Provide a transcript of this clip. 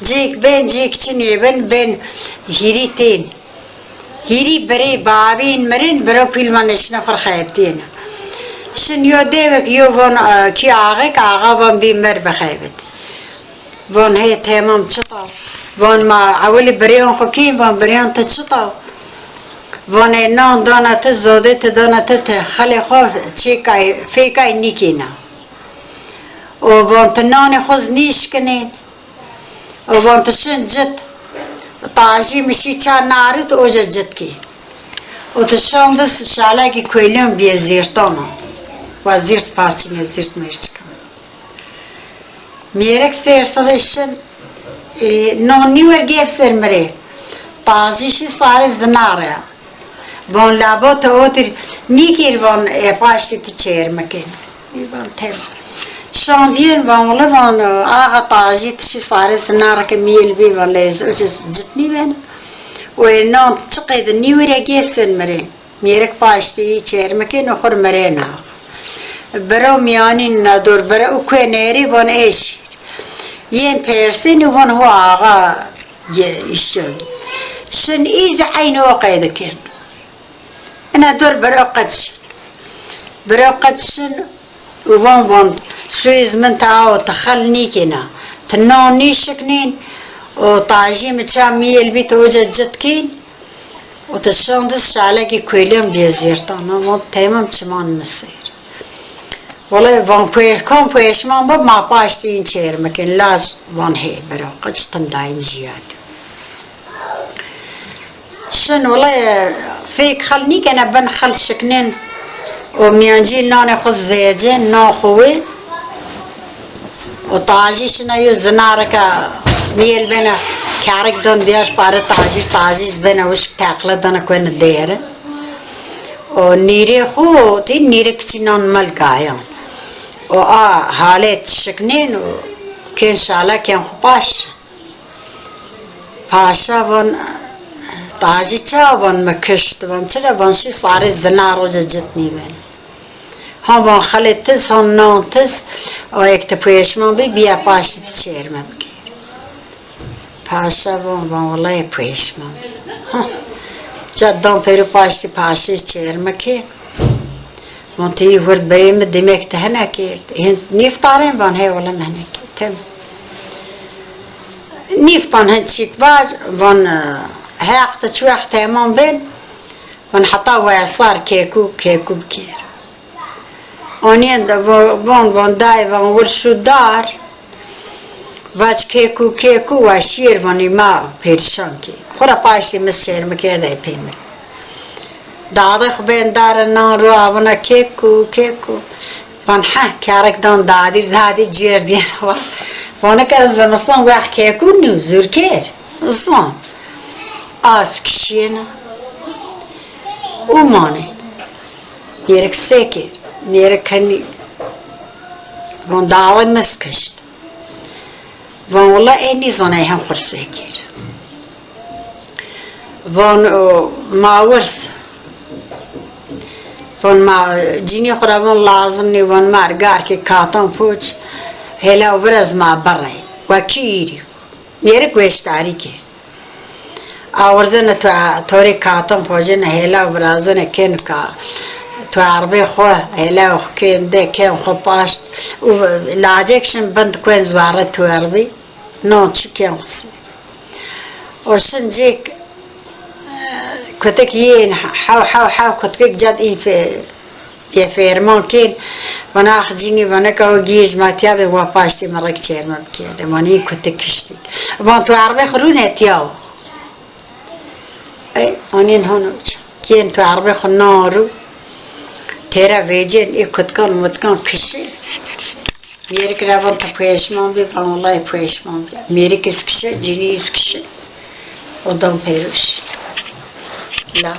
جيك بين جيك تني بين هيريتين هيري بري بابين مرين برو فيلمانش نفر خايبتين شن يوديك يوفون كي عاقك عاقبان بيمر بخايبت بون هي تمام شطا بون ما عولي بريون خكيم بون بريون تشطا بون نون دونا تزودت دونا تخلي خوف تشيكاي فيكاي نيكينا وبون تنوني خوز نيش كنين وبون تشن جت طاجي مشي كان نارد اوجا جت كي وتشون بس شالاكي كويلون بيزيرتونا وزيرت بارچين زيرت ميرچكم ميرك سير صليشن نوني ورگيف سير مري طاجي شي صار زنارة بون لابو توتر نيكير بون باشتي تشير مكان بون تم شاندين بون ولا بون آغا طاجي تشي صار زنارة كميل بي بون ليز جتني بين ونون تقيد ني ورگيف سير مري ميرك باشتي تشير مكان اخر مرينا برو میانی ندور برو کناری وان ایش ين بيرسين وان هو آغا يشون شن إيز عين وقيد كين أنا دور برو قدشن وان سويز من تعاو تخلني كنا تنوني شكنين وطاجي متشامي البيت وجد جد كين وتشاندس شعلكي كويلين بيزيرتانا ما تمام تمان مسير والله وان كون فيشمان باب ما باشتين شير مكان لاز وان هي برو قدش تندايم زيادة شن والله فيك خلني كنا بنخل شكنين وميانجي ناني خز زيجين نا خوي وطاجي شنا يزناركا ميل بنا كارك دون بيار صار طاجي بنا وش تاقلا دون كون الديره ونيري خو تي نيري كتنان ملقايا حالات شكنين وكان شالا كان خباش باشا بان طاجي چا بان مكشت بان چرا بان شي صار الزنار وجدتني بان هم بان خلت تز هم نون تز ويكتبويش من بيا باشا تشير مبكير باشا بان والله بويش من جدام پیرو پاشتی پاشش چهر مکی منطقی ورد بریم دمیک تهنه کرد نیفتاریم بان هی ولی نهنه کرد تم نیفت بان هنچ شک باج بان هاق تشویخ تیمان بین بان حتا ویسوار کیکو بکیر آنین بان دای بان ورشو دار واج کیکو و شیر بانی ما پیرشان کی خورا پاشتی مس شیر مکرده پیمر داده خبین داره نان رو آونا کیکو وان ها کارک دادی جیر دین وانا کرد زمستان وقت کیکو نو زور کر اصلا آس کشینا او مانه نیرک سکر نیرک کنی وان داوه مس کشت وان والله اینی زنای هم خرسه کر وان ماورس وان ما جینی خورا وان لازم نی وان مرگار که کاتان پوچ هلا ورز ما برای وکیری میره گوشتاری که آورزن توری کاتان پوچن هلا ورزن کن که تو عربی خواه هلا وخیم ده کم خواه پاشت و لاجکشن بند کوین زواره تو عربی نون چی کم خسی ورشن جيك كتك ين حاو كتك جد إن في فيرمان كين وانا أخجيني وانا كاو جيج ما تيابي واباشتي مرق چير ما بكير واني كتك كشتي وان تو عربي خلونه تياو اي وانين هونو كين تو عربي خنارو تيرا ويجين اي كتكان متكان كشي میری که روان تا پویشمان بی والله پویشمان بی میری که اسکشه جینی اسکشه ودام پیروش لا